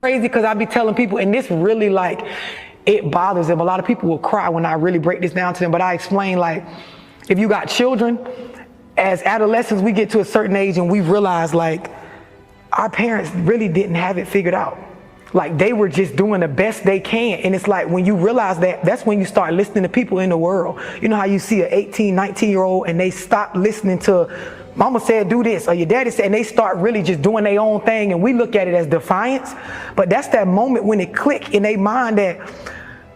crazy because I be telling people, and this really like, it bothers them. A lot of people will cry when I really break this down to them, but I explain like, if you got children, as adolescents, we get to a certain age and we realize like, our parents really didn't have it figured out. Like they were just doing the best they can. And it's like when you realize that, that's when you start listening to people in the world. You know how you see an 18, 19-year-old and they stop listening to mama said do this or your daddy said, and they start really just doing their own thing, and we look at it as defiance. But that's that moment when it click in their mind that,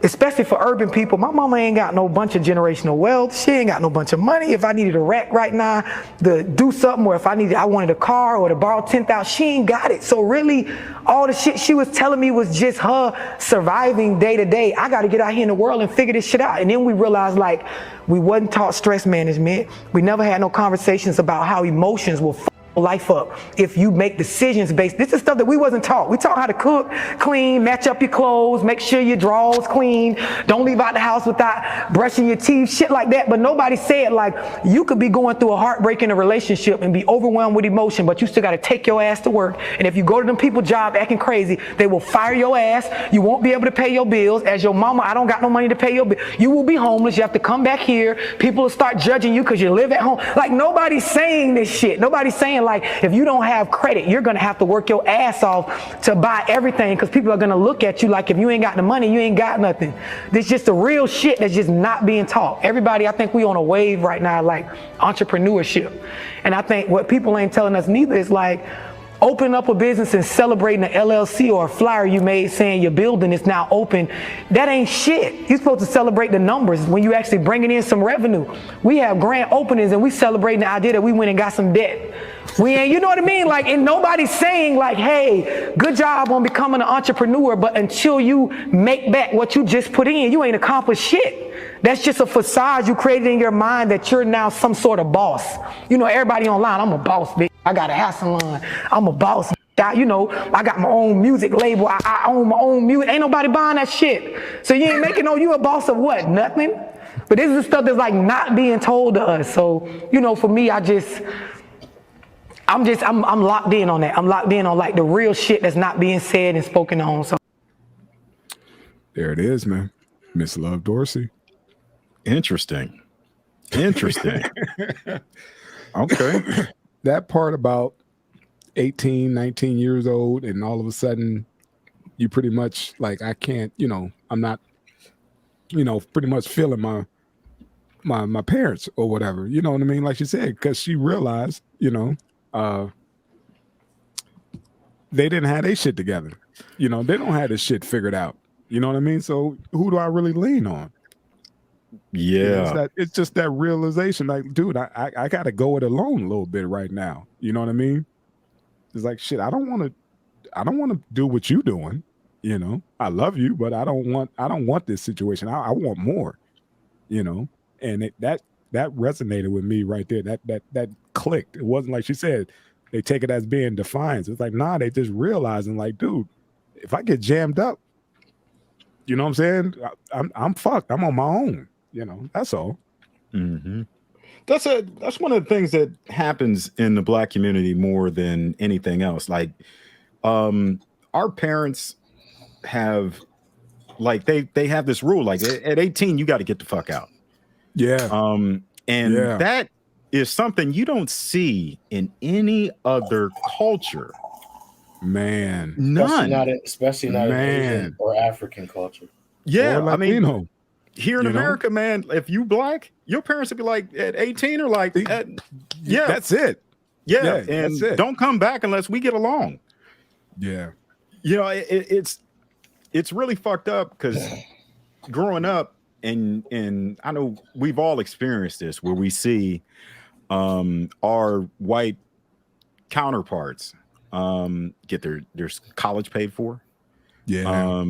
especially for urban people, my mama ain't got no bunch of generational wealth. She ain't got no bunch of money. If I needed a rack right now to do something, or if I wanted a car or to borrow 10,000, she ain't got it. So really, all the shit she was telling me was just her surviving day to day. I got to get out here in the world and figure this shit out. And then we realized like we wasn't taught stress management. We never had no conversations about how emotions will life up if you make decisions based. This is stuff that we wasn't taught. We taught how to cook, clean, match up your clothes, make sure your drawers clean, don't leave out the house without brushing your teeth, shit like that. But nobody said like you could be going through a heartbreak in a relationship and be overwhelmed with emotion, but you still got to take your ass to work. And if you go to them people's job acting crazy, they will fire your ass. You won't be able to pay your bills. As your mama, I don't got no money to pay your bill. You will be homeless. You have to come back here. People will start judging you because you live at home. Like nobody's saying this shit. Nobody's saying like, if you don't have credit, you're going to have to work your ass off to buy everything because people are going to look at you like if you ain't got the money, you ain't got nothing. This is just the real shit that's just not being taught. Everybody, I think we on a wave right now, like entrepreneurship. And I think what people ain't telling us neither is like, opening up a business and celebrating an LLC or a flyer you made saying your building is now open, that ain't shit. You're supposed to celebrate the numbers when you actually bringing in some revenue. We have grand openings and we celebrating the idea that we went and got some debt. We ain't, you know what I mean? Like, and nobody's saying like, hey, good job on becoming an entrepreneur, but until you make back what you just put in, you ain't accomplished shit. That's just a facade you created in your mind that you're now some sort of boss. You know, everybody online, I'm a boss, bitch. I got a hair salon. I'm a boss. You know, I got my own music label. I own my own music. Ain't nobody buying that shit. So you ain't making no, you a boss of what? Nothing. But this is the stuff that's like not being told to us. So, you know, for me, I'm locked in on that. I'm locked in on like the real shit that's not being said and spoken on. So there it is, man. Miss Love Dorcy. Interesting. Okay. That part about 18, 19 years old, and all of a sudden you pretty much like, I can't, you know, I'm not, you know, pretty much feeling my parents or whatever, you know what I mean? Like she said, because she realized, you know, they didn't have their shit together. You know, they don't have this shit figured out. You know what I mean? So who do I really lean on? Yeah. You know, it's just that realization, like, dude, I got to go it alone a little bit right now. You know what I mean? It's like, shit, I don't want to do what you doing. You know, I love you, but I don't want this situation. I want more, you know? And that resonated with me right there. That clicked. It wasn't like she said, they take it as being defiance. It's like, nah, they just realizing like, dude, if I get jammed up, you know what I'm saying? I'm fucked. I'm on my own. You know, that's all. Mm-hmm. That's one of the things that happens in the Black community more than anything else. Like, our parents have, like, they have this rule, like at 18, you got to get the fuck out. Yeah. That is something you don't see in any other culture. Man. None. Especially not in Asian or African culture. Yeah. Or Latino. Here in America, man, if you Black, your parents would be like at 18 or like, yeah, that's it. Yeah, and that's it. Don't come back unless we get along. Yeah. You know, it's really fucked up because growing up, and I know we've all experienced this where we see our white counterparts get their college paid for. Yeah.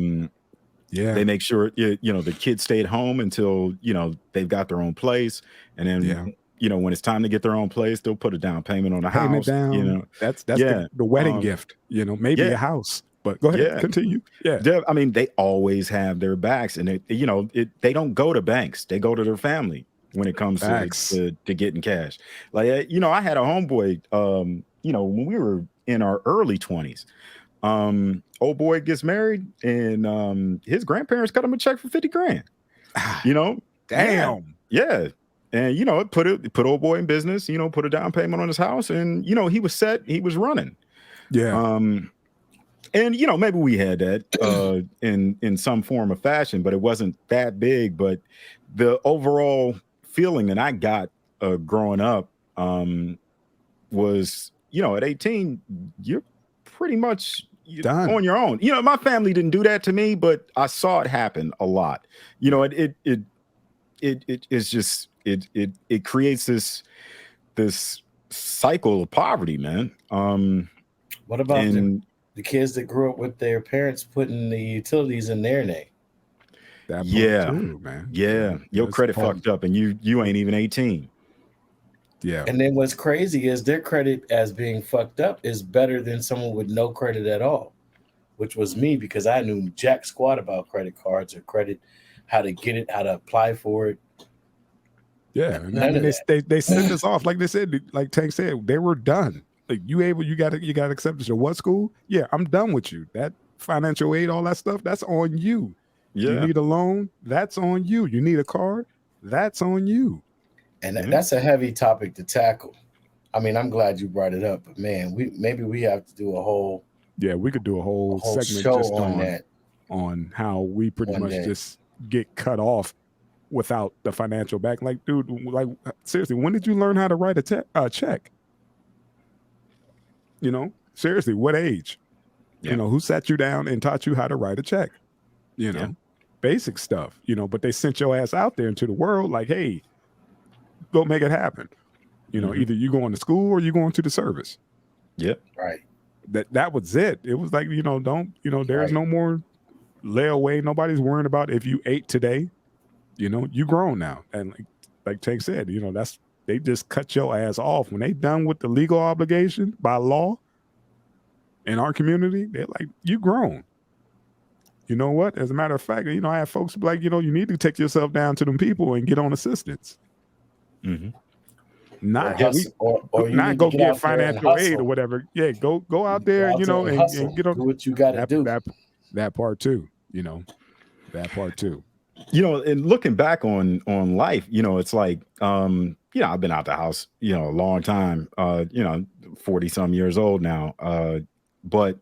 Yeah. They make sure, you know, the kids stay at home until, you know, they've got their own place. And then, you know, when it's time to get their own place, they'll put a down payment on the house. Down. You know, that's the wedding gift, you know, maybe a house. But go ahead, continue. Yeah. I mean, they always have their backs, and you know, they don't go to banks. They go to their family when it comes to getting cash. Like, you know, I had a homeboy, you know, when we were in our early 20s, Old boy gets married, and his grandparents cut him a check for 50 grand. You know, Damn. Yeah. And it put old boy in business, put a down payment on his house, and he was set, he was running. Yeah. And maybe we had that in some form or fashion, but it wasn't that big. But the overall feeling that I got growing up was, at 18, you're pretty much Done. on your own. My family didn't do that to me, but I saw it happen a lot. It's just it creates this cycle of poverty, man. What about the kids that grew up with their parents putting the utilities in their name? That too, man. Yeah. Your credit fucked up, and you ain't even 18. Yeah. And then what's crazy is their credit as being fucked up is better than someone with no credit at all, which was me, because I knew jack squat about credit cards or credit, how to get it, how to apply for it. Yeah, they sent us off, like they said, like Tank said, they were done. Like you got acceptance to what school? Yeah, I'm done with you. That financial aid, all that stuff, that's on you. Yeah. You need a loan, that's on you. You need a card, that's on you. And that's a heavy topic to tackle. I mean, I'm glad you brought it up, but man, we have to do a whole we could do a whole segment show just on that, on how we pretty much day. just get cut off without the financial back. Like, dude, like seriously, when did you learn how to write a check? Seriously, what age? Yeah. Who sat you down and taught you how to write a check? Basic stuff. But they sent your ass out there into the world like, hey, go make it happen. Either you going to school or you going to the service. Yep. Right. That was it. It was like, there's no more layaway. Nobody's worrying about if you ate today. You grown now. And like Tank said, they just cut your ass off. When they done with the legal obligation by law in our community, they're like, you grown. You know what? As a matter of fact, I have folks like, you need to take yourself down to them people and get on assistance. Mm-hmm. Not you go get financial aid or whatever. Yeah, go out there, and get on. Do what you got to do. That part too. That part too. And looking back on life, it's like, I've been out the house, a long time, 40 some years old now. But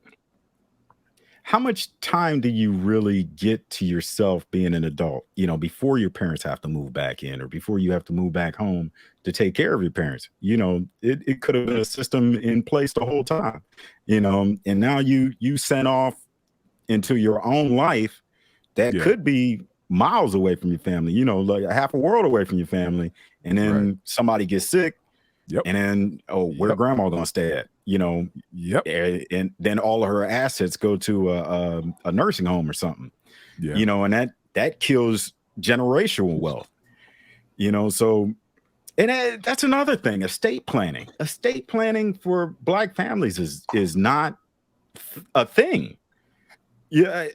how much time do you really get to yourself being an adult, before your parents have to move back in, or before you have to move back home to take care of your parents? It could have been a system in place the whole time, and now you sent off into your own life that could be miles away from your family, like half a world away from your family. And then somebody gets sick. Yep. And then, where grandma gonna stay at? Yep. And then all of her assets go to a nursing home or something. Yeah. And that kills generational wealth. So, and that's another thing. Estate planning for Black families is not a thing. Yeah.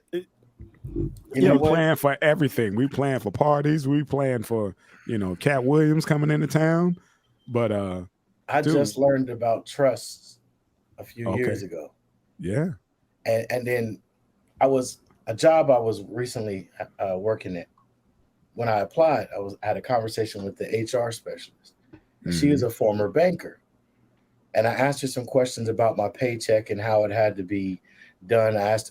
We plan for everything. We plan for parties. We plan for, Cat Williams coming into town. But I just learned about trusts a few years ago. Yeah. And then I was recently working at. When I applied, I had a conversation with the HR specialist. Mm-hmm. She is a former banker. And I asked her some questions about my paycheck and how it had to be done. I asked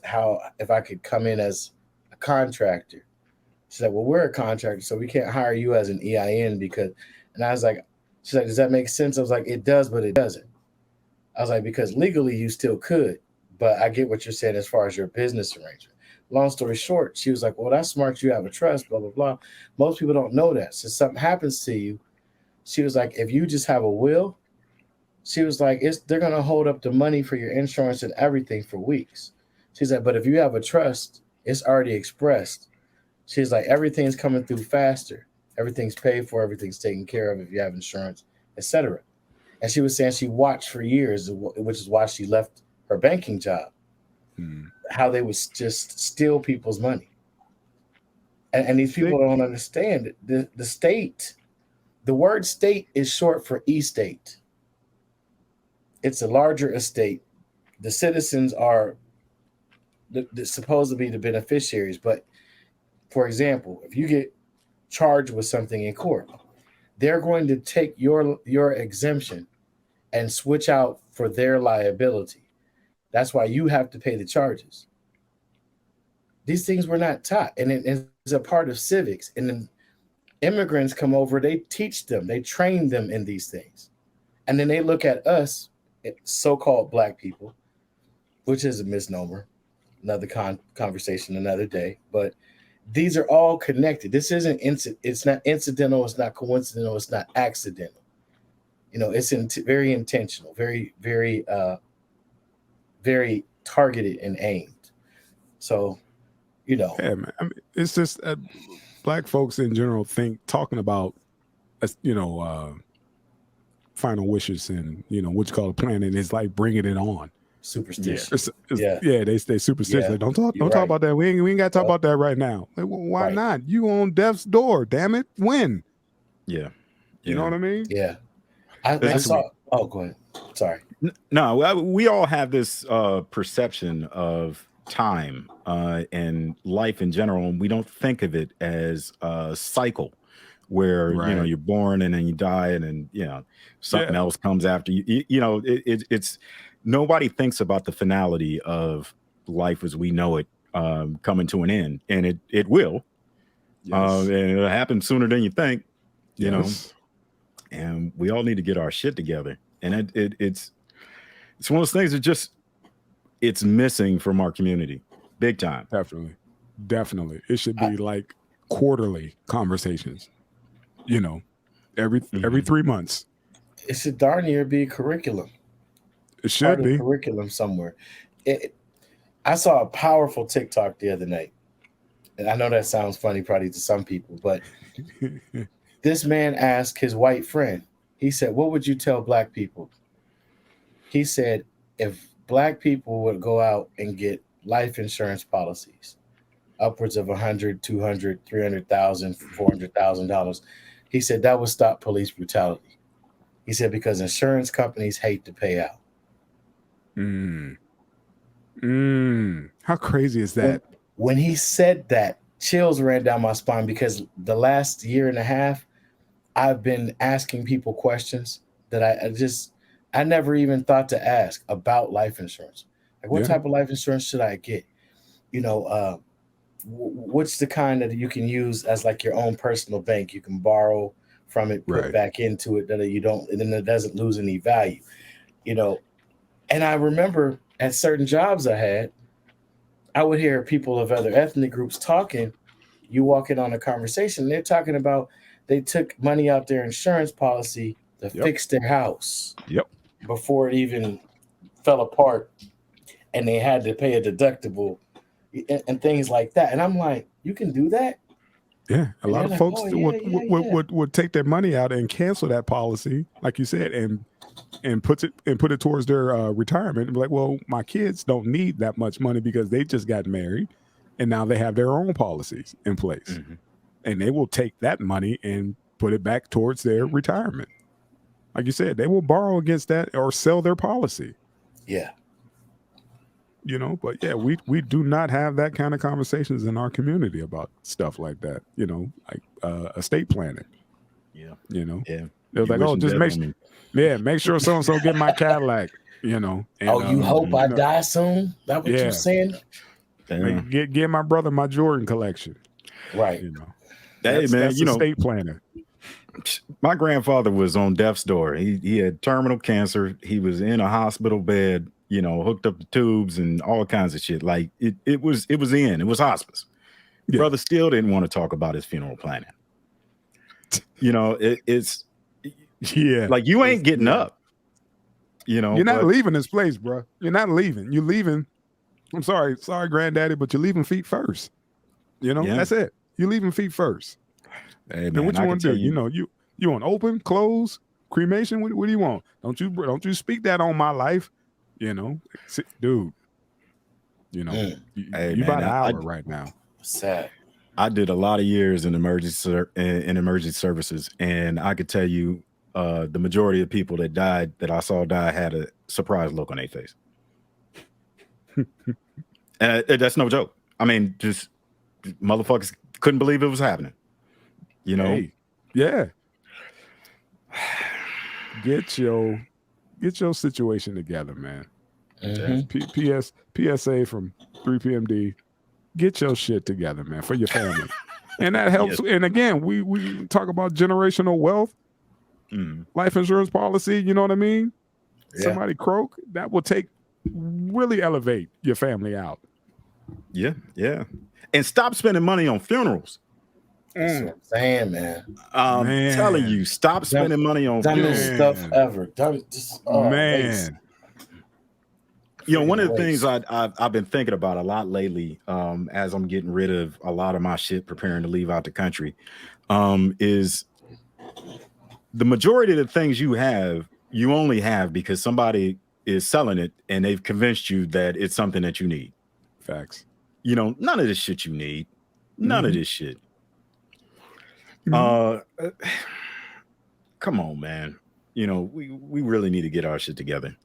if I could come in as a contractor. She said, well, we're a contractor, so we can't hire you as an EIN and I was like, she's like, does that make sense? I was like, it does, but it doesn't. I was like, because legally you still could, but I get what you're saying as far as your business arrangement. Long story short, she was like, well, that's smart. You have a trust, blah, blah, blah. Most people don't know that. So something happens to you. She was like, if you just have a will, she was like, they're going to hold up the money for your insurance and everything for weeks. She's like, but if you have a trust, it's already expressed. She's like, everything's coming through faster. Everything's paid for. Everything's taken care of if you have insurance, etc. And she was saying she watched for years, which is why she left her banking job, how they would just steal people's money. And these people don't understand the state. The word state is short for estate. It's a larger estate. The citizens are supposed to be the beneficiaries. But for example, if you get charged with something in court, they're going to take your exemption and switch out for their liability. That's why you have to pay the charges. These things were not taught, and it's a part of civics. And then immigrants come over, they teach them, they train them in these things. And then they look at us, so-called Black people, which is a misnomer. Another conversation another day. But these are all connected. This isn't it's not incidental, it's not coincidental, it's not accidental. You know, it's very intentional, very, very, very targeted and aimed. So, you know, yeah, man. I mean, it's just Black folks in general talking about, final wishes and what you call a planning is like bringing it on. Superstitious. Yeah, they stay superstitious. Yeah. Like, don't talk You're right. about that. We ain't got to talk about that right now. Like, well, why Right. not? You on death's door, damn it. When? Yeah. You know what I mean? Yeah. I saw. Oh, go ahead. Sorry. No, we all have this perception of time and life in general, and we don't think of it as a cycle where you're born and then you die and then something else comes after you. It's nobody thinks about the finality of life as we know it coming to an end, and it will. And it'll happen sooner than you think. You know, and we all need to get our shit together. And it's one of those things that just it's missing from our community, big time. Definitely. It should be like quarterly conversations. Every 3 months. It should darn near be curriculum. It should be curriculum somewhere. I saw a powerful TikTok the other night, and I know that sounds funny probably to some people, but this man asked his white friend. He said, "What would you tell Black people?" He said, "If Black people would go out and get life insurance policies, upwards of $100,000, $200,000, $300,000, $400,000, he said that would stop police brutality." He said because insurance companies hate to pay out. How crazy is that? When he said that, chills ran down my spine because the last year and a half, I've been asking people questions that I never even thought to ask about life insurance. Like, what type of life insurance should I get? What's the kind that you can use as like your own personal bank? You can borrow from it, put back into it, that you don't, and then it doesn't lose any value. And I remember at certain jobs I had, I would hear people of other ethnic groups talking. You walk in on a conversation, they're talking about they took money out their insurance policy to fix their house before it even fell apart, and they had to pay a deductible and things like that. And I'm like, you can do that? Yeah, a lot of like, folks oh, would take their money out and cancel that policy, like you said, and put it towards their retirement. And be like, well, my kids don't need that much money because they just got married, and now they have their own policies in place, and they will take that money and put it back towards their retirement. Like you said, they will borrow against that or sell their policy. Yeah. But yeah, we do not have that kind of conversations in our community about stuff like that, like estate planning. Yeah. They're like, oh, just make sure so-and-so get my Cadillac, And, you hope I die soon? That what you're saying? Like, get my brother my Jordan collection. Right. Hey, man, that's estate planning. My grandfather was on death's door. He had terminal cancer. He was in a hospital bed, hooked up to tubes and all kinds of shit. Like it was hospice. Yeah. Brother still didn't want to talk about his funeral planning. It's like you ain't getting up. You're not leaving this place, bro. You're not leaving. You're leaving. I'm sorry, granddaddy, but you're leaving feet first. That's it. You're leaving feet first. Hey, man, then what you want to do? You want open, close, cremation? What do you want? Don't you speak that on my life? Dude. You about an hour right now. Sad. I did a lot of years in emergency services, and I could tell you, the majority of people that I saw die had a surprised look on their face. And that's no joke. I mean, just motherfuckers couldn't believe it was happening. You know? Hey, yeah. Get your situation together, man. PSA from 3PMD. Get your shit together, man, for your family. And that helps. Yes. And again, we talk about generational wealth, life insurance policy, you know what I mean? Yeah. Somebody croak, that will really elevate your family out. Yeah, yeah. And stop spending money on funerals. That's what I'm saying, man. I'm telling you, stop spending money on funerals. Stuff ever. Man. You know, one of the things I've been thinking about a lot lately, as I'm getting rid of a lot of my shit, preparing to leave out the country, is the majority of the things you only have because somebody is selling it and they've convinced you that it's something that you need. Facts. You know, none of this shit you need. None of this shit. Come on, man. You know, we really need to get our shit together.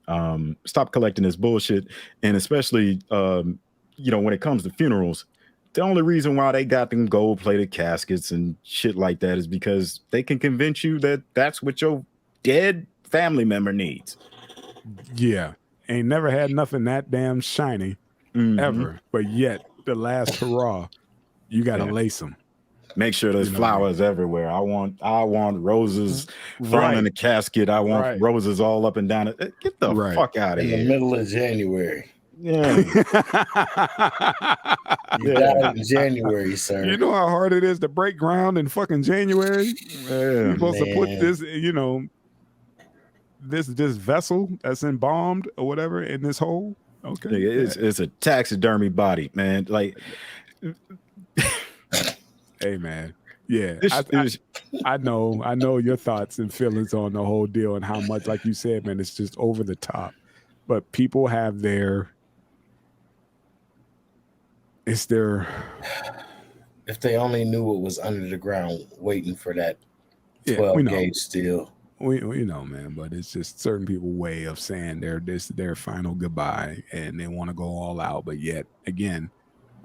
Stop collecting this bullshit. And especially, you know, when it comes to funerals, the only reason why they got them gold-plated caskets and shit like that is because they can convince you that that's what your dead family member needs. Yeah. Ain't never had nothing that damn shiny ever. But yet, the last hurrah, you got to lace them. Make sure there's flowers everywhere. I want roses thrown in the casket. I want roses all up and down it. Get the fuck out of here. In the middle of January. Yeah. You died in January, sir. You know how hard it is to break ground in fucking January? You're supposed to put this, you know, this vessel that's embalmed or whatever in this hole. Okay. It's a taxidermy body, man. Like hey man, yeah, I know your thoughts and feelings on the whole deal and how much, like you said, man, it's just over the top. But people have if they only knew what was under the ground waiting for that 12 gauge steel. We know, man, but it's just certain people's way of saying their final goodbye and they want to go all out, but yet again,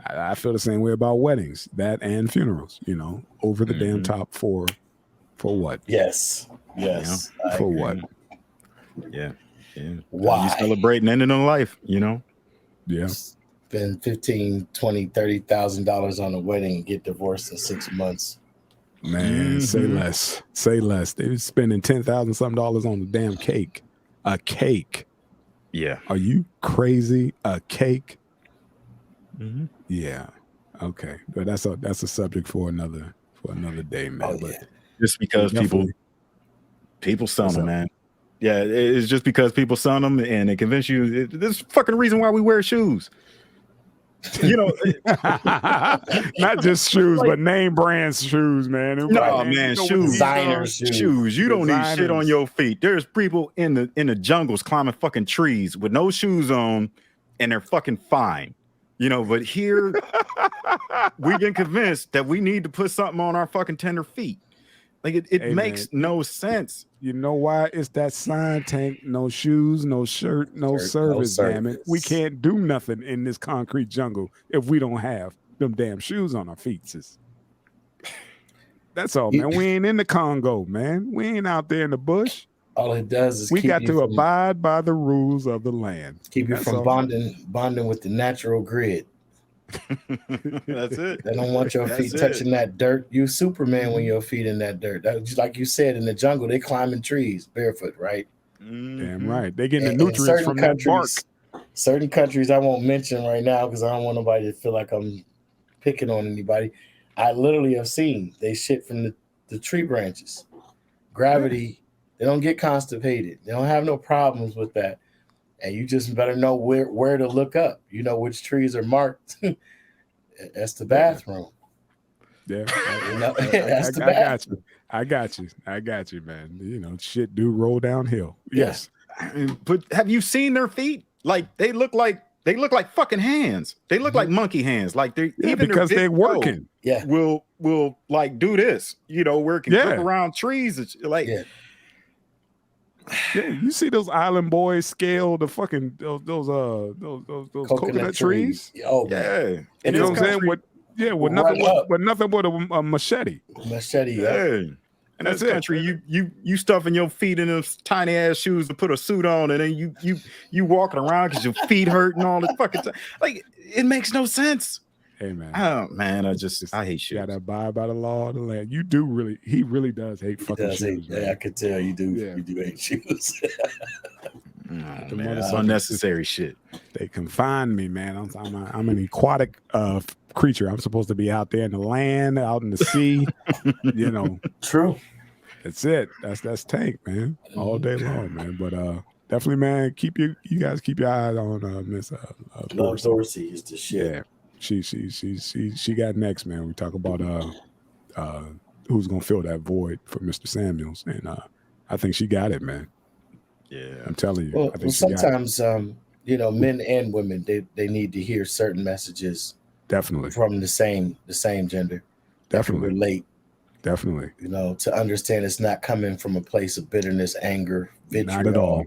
I feel the same way about weddings, that and funerals, you know, over the damn top for what? Yes. For what? Yeah. Why? You celebrating ending of life, you know? Yeah. Spend $15,000, $20,000, $30,000 on a wedding and get divorced in 6 months. Man, say less. They're spending $10,000 something on the damn cake. A cake. Yeah. Are you crazy? A cake? Yeah. Okay. But that's a subject for another day, man. But just because people sell them, man. Yeah, it's just because people sell them and they convince you. This is fucking reason why we wear shoes. You know, not just shoes, but name brands shoes, man. No, man, shoes, designer shoes. You don't need shit on your feet. There's people in the jungles climbing fucking trees with no shoes on, and they're fucking fine. You know, but here we get convinced that we need to put something on our fucking tender feet. Like it makes no sense. You know why? It's that sign tank, no shoes, no shirt, no service, damn it. We can't do nothing in this concrete jungle if we don't have them damn shoes on our feet. That's all, man. We ain't in the Congo, man. We ain't out there in the bush. All it does is we got to abide by the rules of the land. Keep you from bonding with the natural grid. That's it. They don't want your feet touching that dirt. You Superman when your feet in that dirt. That, just like you said, in the jungle, they climbing trees barefoot, right? Damn right. They getting the nutrients from that bark. Certain countries I won't mention right now because I don't want nobody to feel like I'm picking on anybody. I literally have seen they shit from the tree branches. Gravity, they don't get constipated. They don't have no problems with that. And you just better know where to look up. You know which trees are marked. That's the bathroom. Yeah, that's the bathroom. I got you, man. You know, shit do roll downhill. Yes. But have you seen their feet? Like they look like fucking hands. They look like monkey hands. Like they even because they're working. Yeah, will like do this. You know, where it can grip around trees. Like Yeah, you see those island boys scale the fucking those coconut trees. Oh Yeah. man, In You know this what I'm saying? country, With nothing but a machete. machete. Yeah. yeah. In That's this it. country, you stuffing your feet in those tiny ass shoes to put a suit on, and then you walking around because your feet hurt and all the fucking time. Like, it makes no sense. Hey man. Oh man, I hate shoes. Gotta abide by the law of the land. He really does hate fucking shoes. Yeah, I could tell you do. Yeah. You do hate shoes. Oh, The man, it's motherfuckers- unnecessary shit. They confine me, man. I'm an aquatic creature. I'm supposed to be out there in the land, out in the sea. You know, True. that's it. That's Tank, man, all day long, man. But definitely, man, you guys keep your eyes on Miss Love Dorcy is the shit. Yeah, she got next, man. We talk about who's gonna fill that void for Mr. Samuels, and I think she got it, man. Yeah, I'm telling you. Well, I think she got it. sometimes men and women they need to hear certain messages Definitely from the same gender. Definitely Relate. Definitely. To understand it's not coming from a place of bitterness, anger, vitriol. Not at all.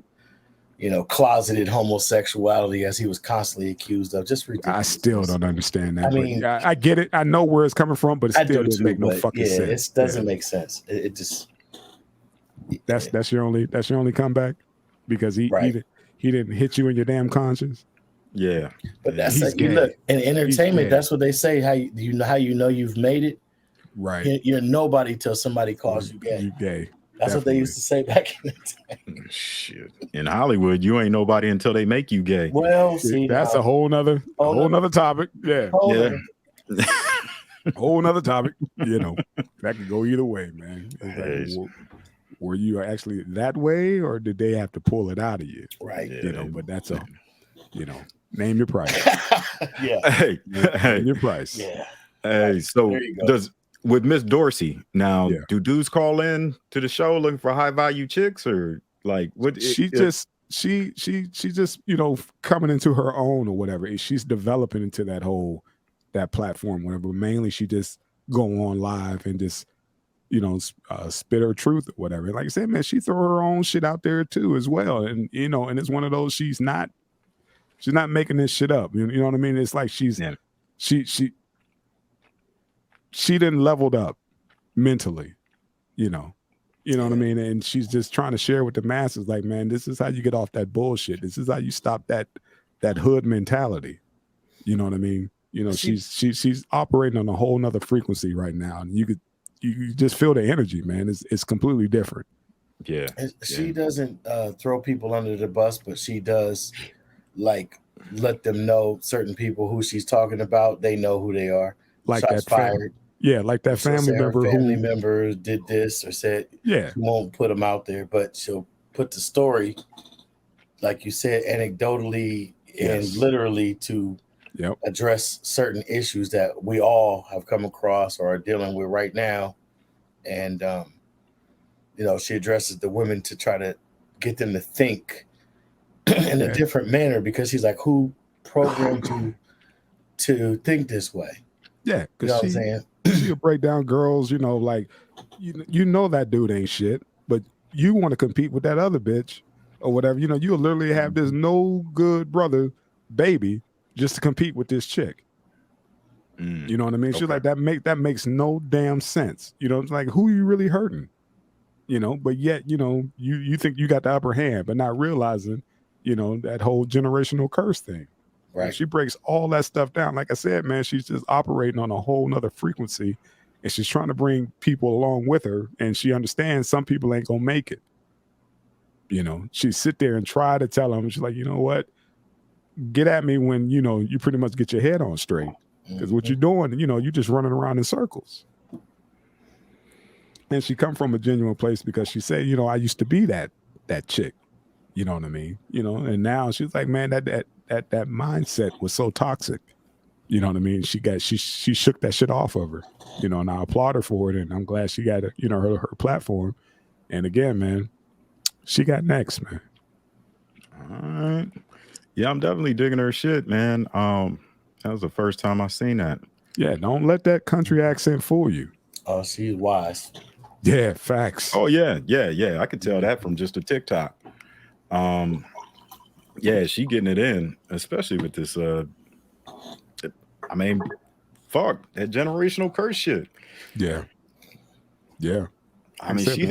Closeted homosexuality, as he was constantly accused of. Just ridiculous. I still don't understand that. I mean, I get it. I know where it's coming from, but it still doesn't make no fucking sense. It doesn't make sense. It just. That's your only comeback, because he didn't hit you in your damn conscience. Yeah, but that's like, you look in entertainment. That's what they say. How you know you've made it. Right. You're nobody till somebody calls you gay. You gay. That's what they used to say back in the day. Shit. In Hollywood, you ain't nobody until they make you gay. Well, see, that's a whole nother topic. Yeah. Whole nother topic. That could go either way, man. Were you actually that way, or did they have to pull it out of you? Right. But that's name your price. Yeah. Hey, your price. Yeah. Hey, so with Miss Dorcy now, do dudes call in to the show looking for high value chicks, or like what? She just coming into her own or whatever. She's developing into that platform, whatever. But mainly, she just go on live and just spit her truth or whatever. And like I said, man, she throw her own shit out there too as well. And and it's one of those, she's not making this shit up. You know what I mean? It's like she didn't leveled up mentally, you know what I mean? And she's just trying to share with the masses, like, man, this is how you get off that bullshit. This is how you stop that hood mentality. You know what I mean? She's operating on a whole nother frequency right now. And you just feel the energy, man. It's completely different. Yeah. She doesn't throw people under the bus, but she does let them know, certain people who she's talking about, they know who they are. Like Shots that fired. Like that family member did this or said, she won't put them out there, but she'll put the story, like you said, anecdotally and literally to address certain issues that we all have come across or are dealing with right now. And, she addresses the women to try to get them to think in a different manner, because she's like, who programmed you to think this way? Yeah, because what I'm saying? She'll break down girls, like that dude ain't shit, but you want to compete with that other bitch or whatever. You'll literally have this no good brother baby just to compete with this chick. You know what I mean? She's like, that makes no damn sense. It's like, who are you really hurting? But yet, you think you got the upper hand, but not realizing, that whole generational curse thing. Right. And she breaks all that stuff down. Like I said, man, she's just operating on a whole nother frequency, and she's trying to bring people along with her. And she understands some people ain't gonna make it. She sit there and try to tell them. She's like, you know what? Get at me when you pretty much get your head on straight, because what you're doing, you're just running around in circles. And she come from a genuine place, because she said, I used to be that chick. You know what I mean? And now she's like, man, that mindset was so toxic. You know what I mean? She shook that shit off of her, and I applaud her for it. And I'm glad she got her platform. And again, man, she got next, man. All right. Yeah, I'm definitely digging her shit, man. That was the first time I seen that. Yeah, don't let that country accent fool you. Oh, she's wise. Yeah, facts. Oh yeah. I could tell that from just a TikTok. Yeah, she getting it in, especially with this. I mean, fuck that generational curse shit. Yeah. I mean, Said, she